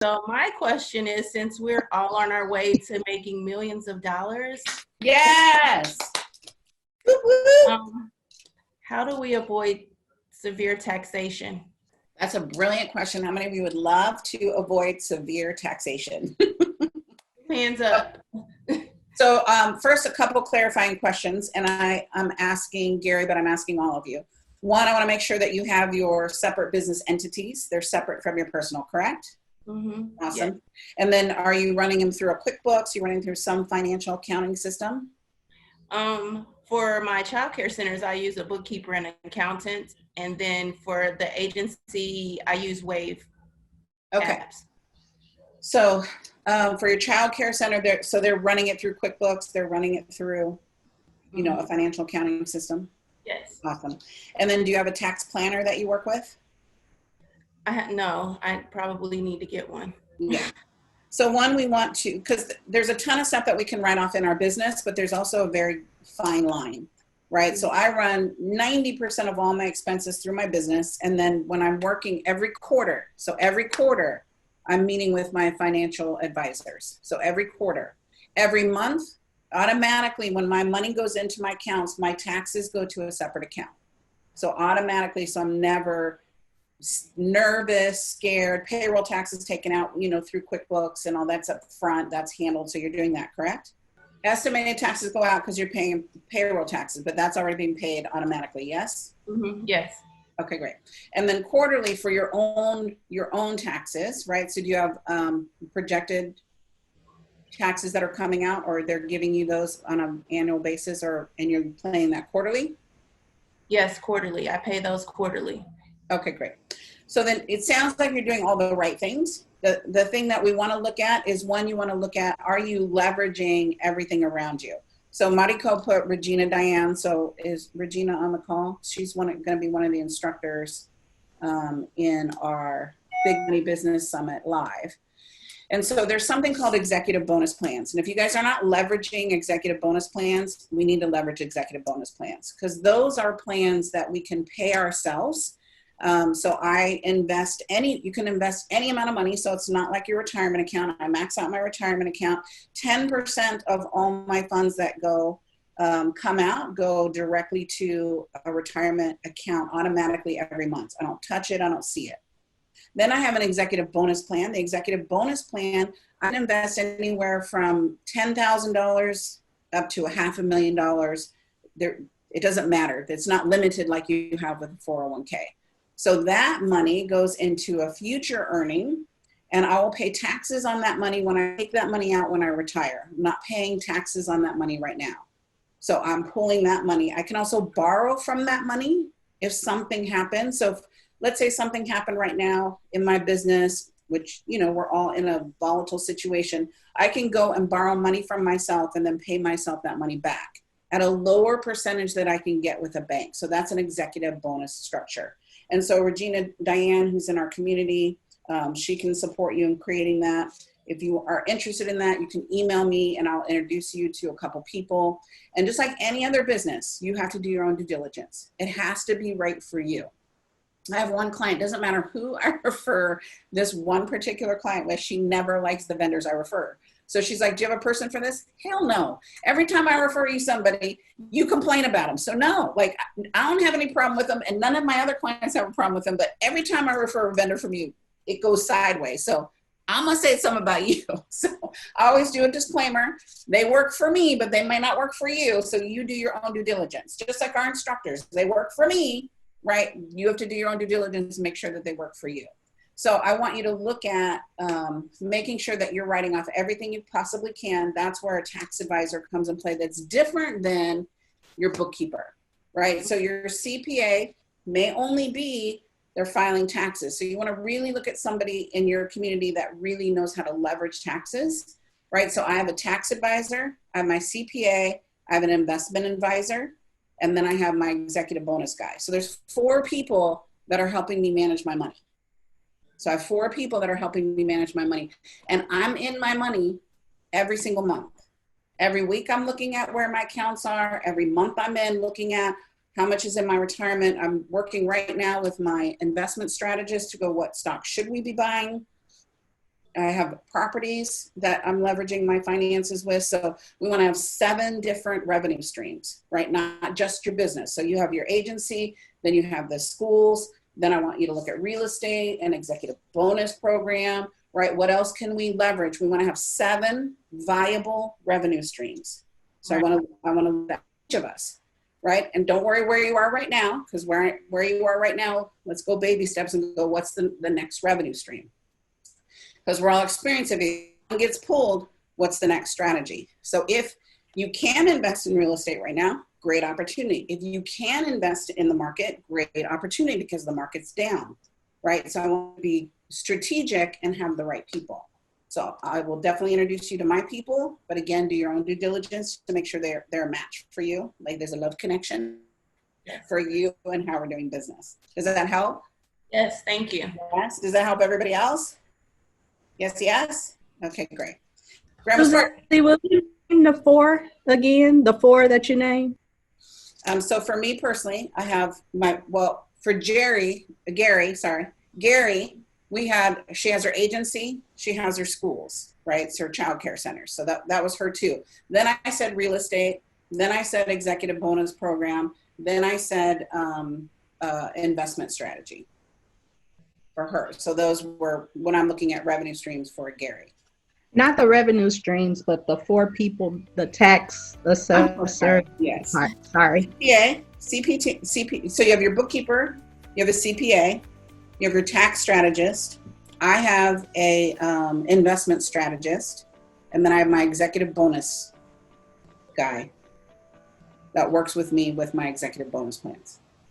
So my question is, since we're all on our way to making millions of dollars, Yes. How do we avoid severe taxation? That's a brilliant question. How many of you would love to avoid severe taxation? Hands up. So first, a couple clarifying questions, and I'm asking Gary, but I'm asking all of you. One, I want to make sure that you have your separate business entities. They're separate from your personal, correct? Mm-hmm. Awesome. Yes. And then are you running them through a QuickBooks? You're running through some financial accounting system? For my childcare centers, I use a bookkeeper and an accountant. And then for the agency, I use Wave. Okay. Apps. So for your childcare center, they're running it through QuickBooks. They're running it through, a financial accounting system. Yes. Awesome. And then do you have a tax planner that you work with? No, I probably need to get one. Yeah. So one, we want to, because there's a ton of stuff that we can write off in our business, but there's also a very fine line, right? So I run 90% of all my expenses through my business. And then when I'm working every quarter, I'm meeting with my financial advisors. So every quarter, every month, automatically when my money goes into my accounts, my taxes go to a separate account. So automatically, so I'm never nervous, scared, payroll taxes taken out, through QuickBooks and all that's up front, that's handled. So you're doing that, correct? Estimated taxes go out because you're paying payroll taxes, but that's already being paid automatically, yes? Mm-hmm. Yes. Okay, great. And then quarterly for your own taxes, right? So do you have projected taxes that are coming out, or they're giving you those on an annual basis, and you're paying that quarterly? Yes, quarterly. I pay those quarterly. Okay, great. So then it sounds like you're doing all the right things. The thing that we want to look at is, one, you want to look at, are you leveraging everything around you? So Mariko put Regina Diane. So is Regina on the call? She's going to be one of the instructors in our Big Money Business Summit live. And so there's something called executive bonus plans. And if you guys are not leveraging executive bonus plans, we need to leverage executive bonus plans, because those are plans that we can pay ourselves. So you can invest any amount of money. So it's not like your retirement account. I max out my retirement account. 10% of all my funds that come out go directly to a retirement account automatically every month. I don't touch it. I don't see it. Then I have an executive bonus plan. The executive bonus plan, I invest anywhere from $10,000 up to $500,000. It doesn't matter. It's not limited like you have with a 401k. So that money goes into a future earning, and I will pay taxes on that money when I take that money out when I retire. I'm not paying taxes on that money right now. So I'm pulling that money. I can also borrow from that money if something happens. So let's say something happened right now in my business, which, we're all in a volatile situation. I can go and borrow money from myself and then pay myself that money back at a lower percentage that I can get with a bank. So that's an executive bonus structure. And so Regina Diane, who's in our community, she can support you in creating that. If you are interested in that, you can email me and I'll introduce you to a couple people. And just like any other business, you have to do your own due diligence. It has to be right for you. I have one client, doesn't matter who I refer this one particular client with, she never likes the vendors I refer. So she's like, do you have a person for this? Hell no. Every time I refer you somebody, you complain about them. So no, I don't have any problem with them, and none of my other clients have a problem with them, but every time I refer a vendor from you, it goes sideways. So I'm gonna say something about you. So I always do a disclaimer. They work for me, but they might not work for you. So you do your own due diligence. Just like our instructors, they work for me, right? You have to do your own due diligence and make sure that they work for you. So I want you to look at making sure that you're writing off everything you possibly can. That's where a tax advisor comes in play. That's different than your bookkeeper, right? So your CPA may only be they're filing taxes. So you want to really look at somebody in your community that really knows how to leverage taxes, right? So I have a tax advisor, I have my CPA, I have an investment advisor, and then I have my executive bonus guy. So there's 4 people that are helping me manage my money. So I have 4 people that are helping me manage my money, and I'm in my money every single month. Every week I'm looking at where my accounts are. Every month I'm looking at how much is in my retirement. I'm working right now with my investment strategist to go, what stock should we be buying? I have properties that I'm leveraging my finances with. So we want to have 7 different revenue streams, right? Not just your business. So you have your agency, then you have the schools. Then I want you to look at real estate and executive bonus program, right? What else can we leverage? We want to have 7 viable revenue streams. So Right. I want to look at each of us, right? And don't worry where you are right now, because where you are right now, let's go baby steps and go, what's the next revenue stream? Because we're all experiencing, if it gets pulled, what's the next strategy? So if you can invest in real estate right now, great opportunity. If you can invest in the market, great opportunity because the market's down, right? So I want to be strategic and have the right people. So I will definitely introduce you to my people, but again, do your own due diligence to make sure they're a match for you. Like there's a love connection for you and how we're doing business. Does that help? Yes, thank you. Yes. Does that help everybody else? Yes, yes? Okay, great. Grandma start. Susie, will you name the 4 again? The 4 that you named? So for me personally, I have for Gary, she has her agency, she has her schools, right? It's her childcare centers. So that was her too. Then I said real estate. Then I said executive bonus program. Then I said investment strategy for her. So those were when I'm looking at revenue streams for Gary. Not the revenue streams, but the 4 people, the tax assessor. Yes. Sorry. CPA, CP. So you have your bookkeeper, you have a CPA, you have your tax strategist. I have a investment strategist, and then I have my executive bonus guy that works with me with my executive bonus plans.